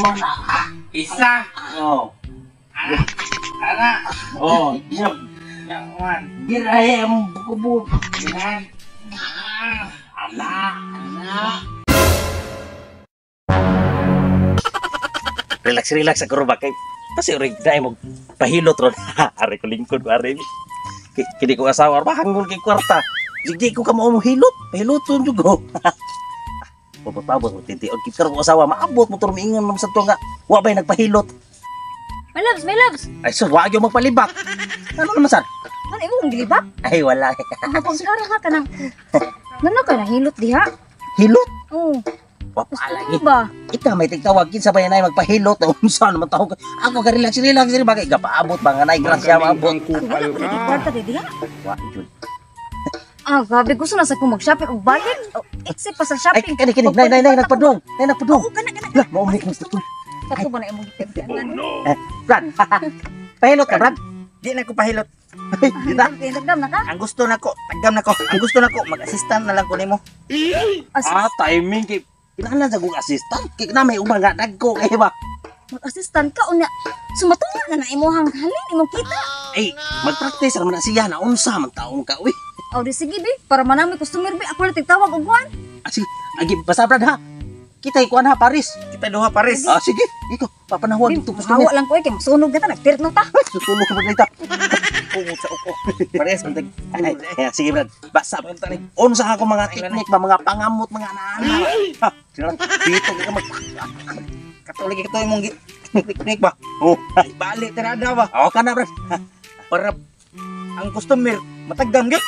mo na. Isa. Oh. Ana. Oh, iya. Yaman. Girahe ang buko-buko. Yan. Anak. Relax ako ba kay kasi rig dai mo pahilot ron. Ari ko lingkod ari. Kini ko asawa ba hangol kay kwarta. Di ko ka mo hilot. Pahiloton jud go. Pagpapabot mo tinti og kit ko asawa maabot mo tur miingon mo sa to nga wa bay nagpahilot. My loves. Ay sus wa gyud magpalibak. Ano naman sad? Ano imong gilibak? Ay wala. Mapagkara ka kanang. Ngano ka nahilot diha? Hilot? Oh. Wa Gusto pala mo ba? Ika may tigtawag kinsa ba yan ay magpahilot o unsa naman tawag ako ka relax diri bagay gapaabot ba nga nay grasya maabot. Kwarta di diha? Wa jud. Ah, grabe gusto na sa ko mag-shopping og balik. Except pa sa Ay shopping. kini nay nagpadung. Nay nagpadung. Oo, kana. Lah mo umik mo sa Kato ba na imong gipagdanan? Brad. Pahilot ka, Brad? Di na ko pahilot. Dita. Tinagdam na ka? Ang gusto nako, tagdam nako. Ang gusto nako mag-assistant na lang ko nimo. Timing kay kinahanglan sa kong assistant. Kay na may ubang nga dagko kay ba. Mag-assistant ka unya. Sumatunga na imong halin imong kita. Ay, mag-practice naman na siya na unsa man taong ka uy. Aw di sige bi, para manami customer bi ako na tigtawag og kuan. Sige, agi basta Brad ha. Kita'y kuan ha Paris. Kita duha pares. Sige, ikaw papanahon dito gusto Hawa lang ko kay masunog na ta nagtirno ta. Susulo ka ba Pungot sa uko. Pares man sige Brad. Basa man tani. Unsa ako mga teknik ba mga pangamot mga ana. Ha, sila dito ka mag Katulig ito imong teknik ba? Oh, balik tirada ba? Oh, kana Brad. Para ang customer matagdam gyud.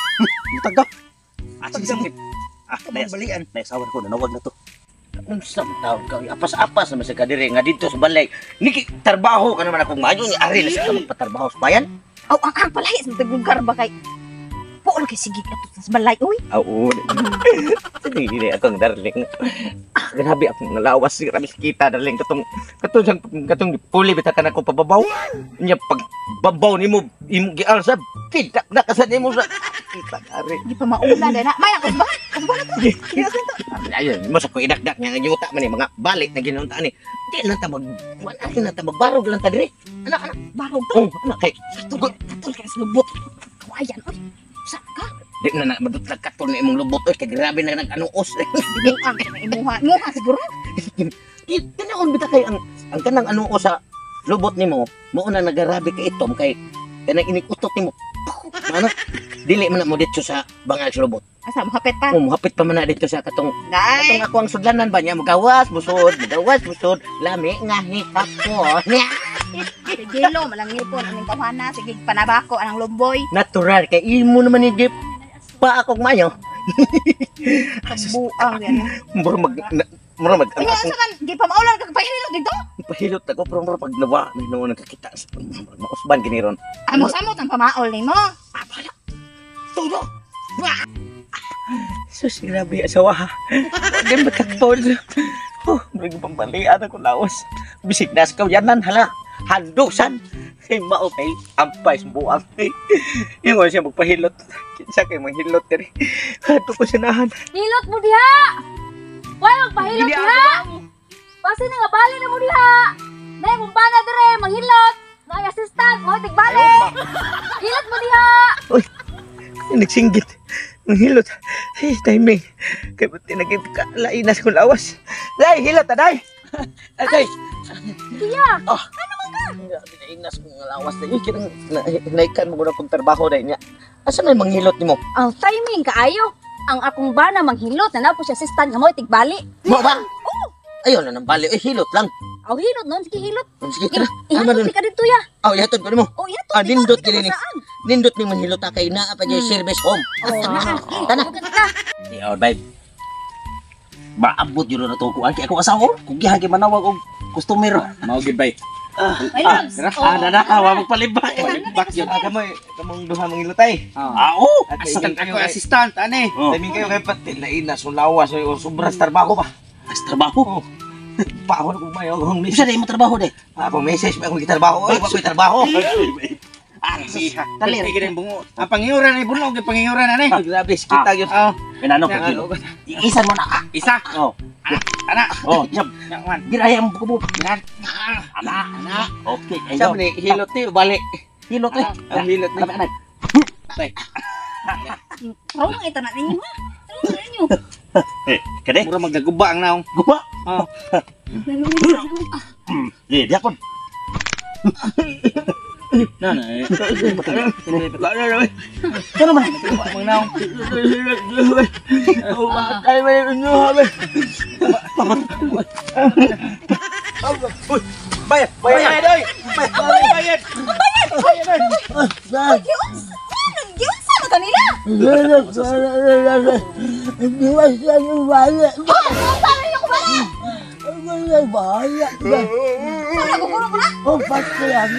Mutagaw. Sige. Balian. Naisawan ko nanawag na to. Unsa man taon ka apas-apas naman sa kadire nga dito sa balay. Niki trabaho ka naman akong maayo ni ari na sa magpatrabaho sa bayan. Aw ang palahi sa taglugar ba kay. Puol kay sige ato sa balay uy. Oo. Sige akong darling. Grabe akong nalawas si Ramis kita darling katong puli bita ka na ko pababaw. Nya pag babaw nimo imong gialsab kita na kasan nimo sa kita ari. Di pa mauna na. May ako ba? Ayun, mo sa ko idakdak nga yuta man ni mga balik na ginunta ni. Di lang ta wala na ta magbarog lang ta dire. Anak Barog oh, anak kay tugod katul kay sa lubot. Kawayan oy. Sa ka? di na madutlag katon ni imong lubot oy kay grabe na nag-anuos. Binuang ka na imuha siguro. Tinaon bita kay ang kanang anuos sa lubot nimo, mao na nagarabi kay itom kay kanang inikutot nimo. Ano? Dili man na mo dito sa bangag sa lubot. Asa mahapit pa? Hapit pa man na dito sa katong Dai. ako ang sudlanan ba niya magawas busod lami nga hikapon. Gelo malangipon aning tawhana sige panabako anang lumboy. Natural kay imo naman ni gip pa akong mayo. Buang yan. Mura mag Kaya sa kan di pa maulan kag pahilot dito. pahilot ako pero mura pag nawa may nawa nakakita sa mausban giniron. Amo-amo tang pamaol nimo. Tulo. Sus, grabe asawa ha. Huwag ba katol? Oh, may pambalian ako lawas. Bisig na sa kawayanan, hala. Handusan. Kay mao kay ampay sa buwang. Yung siya magpahilot. Kinsa kay manghilot diri. Hato ko sinahan. Hilot mo diha. Why magpahilot diha? Basi na nga bali na mo diha. Nay mong bana dire manghilot. Nay assistant mo tigbali. Hilot mo diha. Uy, nagsinggit. Manghilot. Hey, timing. Kaya ba't nagkainas kong lawas? Day, hilot na, day! Day! Diya. Oh, ano man ka? Nainas kong lawas na yun. Naikan mo ko na kong trabaho na niya. Asa may manghilot ni mo? Ang timing kaayo. Ang akong bana manghilot na po siya assistant nga mo tigbali. Mo ba? Ayaw na ng bali. Hilot lang. Aw hilot noon sige hilot. Sige, tara. Ihatod ka dito ya. Oh, ihatod ko mo. Oh ihatod. Nindot kini ni. Nindot ni manghilot na kay naa pa dyan service home. Tana. Iyo, babe. Maabot yun na to ko. Ako asawa. Kung gihagi manawag og customer. Mao gid bay. Ayun. Wa magpalibak. Back yun. Kamong duha mong ilutay. Oo. Ako assistant ani. Timing kayo kay pati lainas lawas sobra sa trabaho ba? Sa trabaho? Pahon ko mayo kung misa na mo trabaho de. Ako message ba akong gitrabaho? Oy, wa ko trabaho. Dali rin bungo. Ang pangiuran ni bunog, ang pangiuran ani. Grabe kita gyud. Pinano ko kilo. Iisan mo na. Isa. Oh. Anak. Oh, jab. Nyaman. Ginaya mo buko buko. Anak. Anak. Okay, Siya ayo. ni hilot ni balik. Hilot eh. Ang hilot ni. Anak, anak. Tay. Pero mga ito na ninyo ha. Ano na ninyo? Eh, kade. Mura magdaguba ang naong. Guba. Oh. Di, dia pun. Na na. Kana man? Mang naong. Ay, may inyo habe. Bayar, bayar. Bayad oy. Bayad. Nag-giunsa na kanila? Hindi ba siya yung bala? Sana niyo ko bala! Wala bala. Wala ko na? Oh, patay yan.